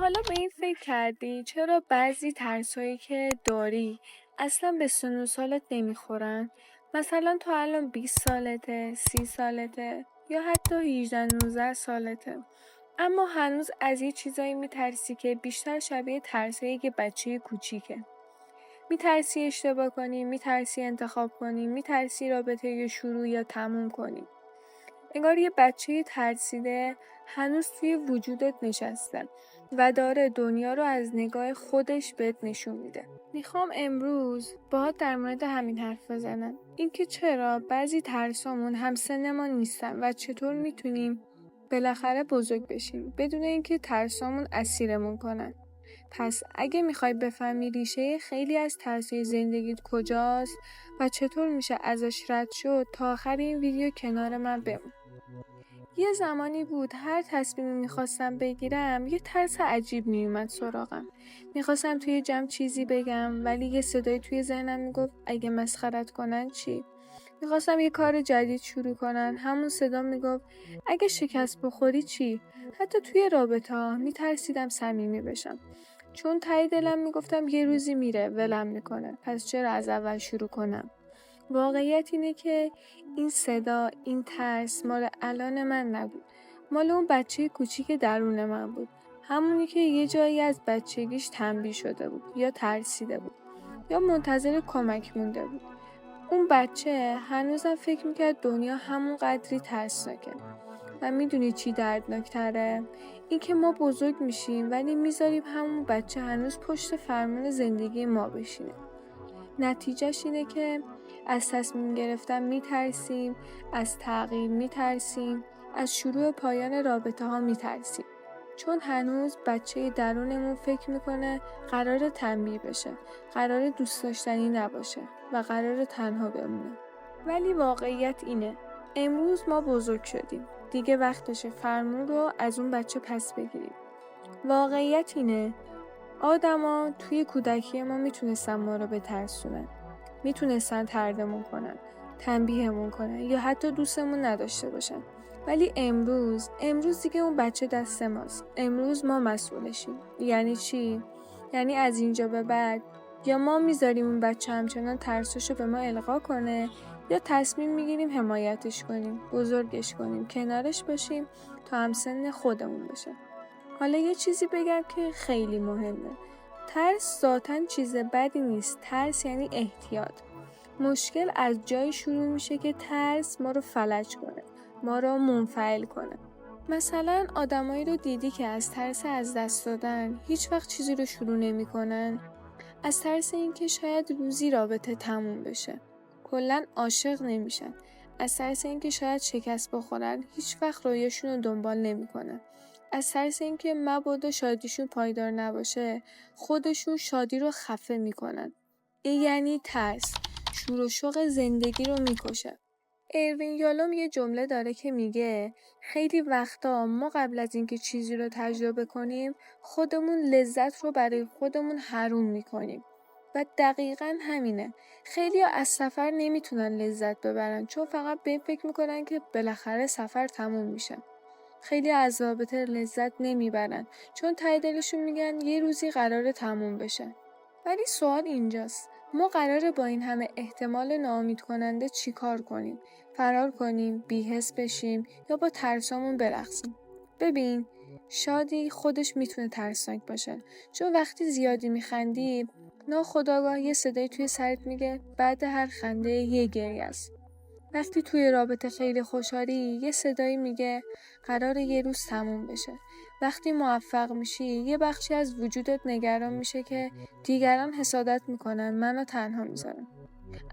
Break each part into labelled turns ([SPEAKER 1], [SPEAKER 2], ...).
[SPEAKER 1] حالا به این فکر کردی چرا بعضی ترسایی که داری اصلا به سن و سالت نمیخورن؟ مثلا تو الان 20 سالته، 30 سالته یا حتی 18-19 سالته، اما هنوز از یه چیزایی میترسی که بیشتر شبیه ترسایی که بچه کوچیکه. میترسی اشتباه کنی، میترسی انتخاب کنی، میترسی رابطه یا شروع یا تموم کنی. انگار یه بچه ترسیده هنوز توی وجودت نشسته و داره دنیا رو از نگاه خودش بهت نشون میده. میخوام امروز باهات در مورد همین حرف بزنم. اینکه چرا بعضی ترسامون همسن ما نیستن و چطور میتونیم بالاخره بزرگ بشیم بدون اینکه ترسامون اسیرمون کنن. پس اگه میخوای بفهمی ریشه خیلی از ترسای زندگیت کجاست و چطور میشه ازش رد شد، تا آخر این ویدیو کنار من بمون. یه زمانی بود هر تصمیمی میخواستم بگیرم یه ترس عجیب میومد سراغم. میخواستم توی جمع چیزی بگم ولی یه صدای توی ذهنم میگفت اگه مسخرت کنن چی؟ میخواستم یه کار جدید شروع کنن، همون صدا میگفت اگه شکست بخوری چی؟ حتی توی رابطه ها میترسیدم صمیمی بشم، چون ته دلم میگفتم یه روزی میره ولم میکنه، پس چرا از اول شروع کنم؟ واقعیت اینه که این صدا، این ترس مال الان من نبود، مال اون بچه کوچیک درون من بود، همونی که یه جایی از بچگیش تنبیه شده بود یا ترسیده بود یا منتظر کمک مونده بود. اون بچه هنوزم فکر میکرد دنیا همون قدری ترسناکه. و میدونی چی دردناکتره؟ این که ما بزرگ میشیم ولی میذاریم همون بچه هنوز پشت فرمان زندگی ما بشینه. نتیجهش اینه که از تصمیم گرفتن میترسیم، از تغییر میترسیم، از شروع و پایان رابطه ها میترسیم. چون هنوز بچه درونمون فکر میکنه قرار تنبیه بشه، قرار دوست داشتنی نباشه و قرار تنها بمونه. ولی واقعیت اینه، امروز ما بزرگ شدیم، دیگه وقتشه فرمون رو از اون بچه پس بگیریم. واقعیت اینه، آدما توی کودکی ما میتونستن ما رو بترسونن، میتونستن طردمون کنن، تنبیهمون کنن یا حتی دوستمون نداشته باشن. ولی امروز دیگه اون بچه دست ماست. امروز ما مسئولشیم. یعنی چی؟ یعنی از اینجا به بعد یا ما میذاریم اون بچه همچنان ترسشو به ما القا کنه، یا تصمیم میگیریم حمایتش کنیم، بزرگش کنیم، کنارش باشیم تا همسن خودمون باشه. حالا یه چیزی بگم که خیلی مهمه. ترس ذاتاً چیز بدی نیست. ترس یعنی احتیاط. مشکل از جای شروع میشه که ترس ما رو فلج کنه، ما رو منفعل کنه. مثلا آدمایی رو دیدی که از ترس از دست دادن هیچ وقت چیزی رو شروع نمی کنن؟ از ترس اینکه شاید روزی رابطه تموم بشه، کلاً عاشق نمیشن. از ترس اینکه شاید شکست بخورن هیچ وقت رویاشون رو دنبال نمیکنن. از ترس اینکه مبادا شادیشون پایدار نباشه خودشون شادی رو خفه میکنن. این یعنی ترس شور و شوق زندگی رو میکشه. اروین یالوم یه جمله داره که میگه خیلی وقتا ما قبل از اینکه چیزی رو تجربه کنیم خودمون لذت رو برای خودمون حروم میکنیم. و دقیقاً همینه. خیلی از سفر نمیتونن لذت ببرن چون فقط به این فکر میکنن که بالاخره سفر تموم میشه. خیلی از رابطه لذت نمیبرن چون ته دلشون میگن یه روزی قراره تموم بشه. ولی سوال اینجاست، ما قراره با این همه احتمال ناامید کننده چی کار کنیم؟ فرار کنیم، بی‌حس بشیم یا با ترسامون برقصیم؟ ببین، شادی خودش میتونه ترسناک باشه، چون وقتی زیادی میخندی ناخودآگاه یه صدای توی سرت میگه بعد هر خنده یه گریه است. وقتی توی رابطه خیلی خوشحالی یه صدایی میگه قراره یه روز تموم بشه. وقتی موفق میشی یه بخشی از وجودت نگران میشه که دیگران حسادت میکنن، منو تنها میذارن.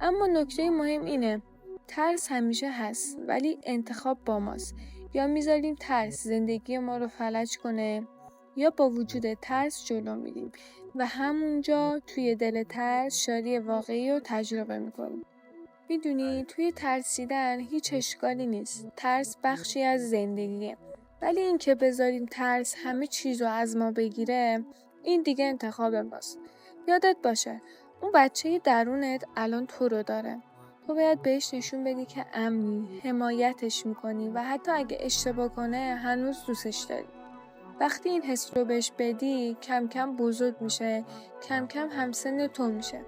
[SPEAKER 1] اما نکته مهم اینه، ترس همیشه هست ولی انتخاب با ماست. یا میذاریم ترس زندگی ما رو فلج کنه یا با وجود ترس جلو میریم و همونجا توی دل ترس شادی واقعی رو تجربه میکنیم. میدونی توی ترسیدن هیچ اشکالی نیست. ترس بخشی از زندگیه. ولی این که بذاریم ترس همه چیز رو از ما بگیره، این دیگه انتخاب ماست. یادت باشه اون بچه درونت الان تو رو داره. تو باید بهش نشون بدی که امنی، حمایتش میکنی و حتی اگه اشتباه کنه هنوز دوستش داری. وقتی این حس رو بهش بدی کم کم بزرگ میشه، کم کم همسن تو میشه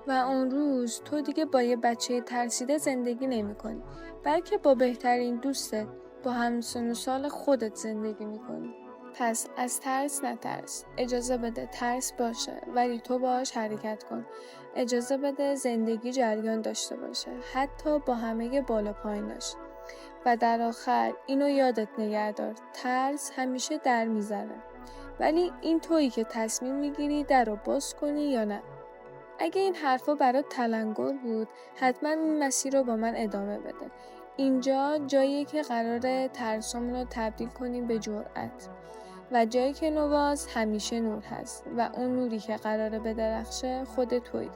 [SPEAKER 1] و اون روز تو دیگه با یه بچه ترسیده زندگی نمی کنی، بلکه با بهترین دوستت، با همسن و سال خودت زندگی میکنی. پس از ترس نترس، اجازه بده ترس باشه ولی تو باهاش حرکت کن. اجازه بده زندگی جریان داشته باشه، حتی با همه بالا پاییناش. و در آخر اینو یادت نگه دار، ترس همیشه در میزنه، ولی این تویی که تصمیم میگیری در رو باز کنی یا نه. اگه این حرفا برات تلنگر بود، حتما این مسیر رو با من ادامه بده. اینجا جاییه که قراره ترسامون رو تبدیل کنیم به جرأت و جایی که نواز همیشه نور هست و اون نوری که قراره بدرخشه خود تویی.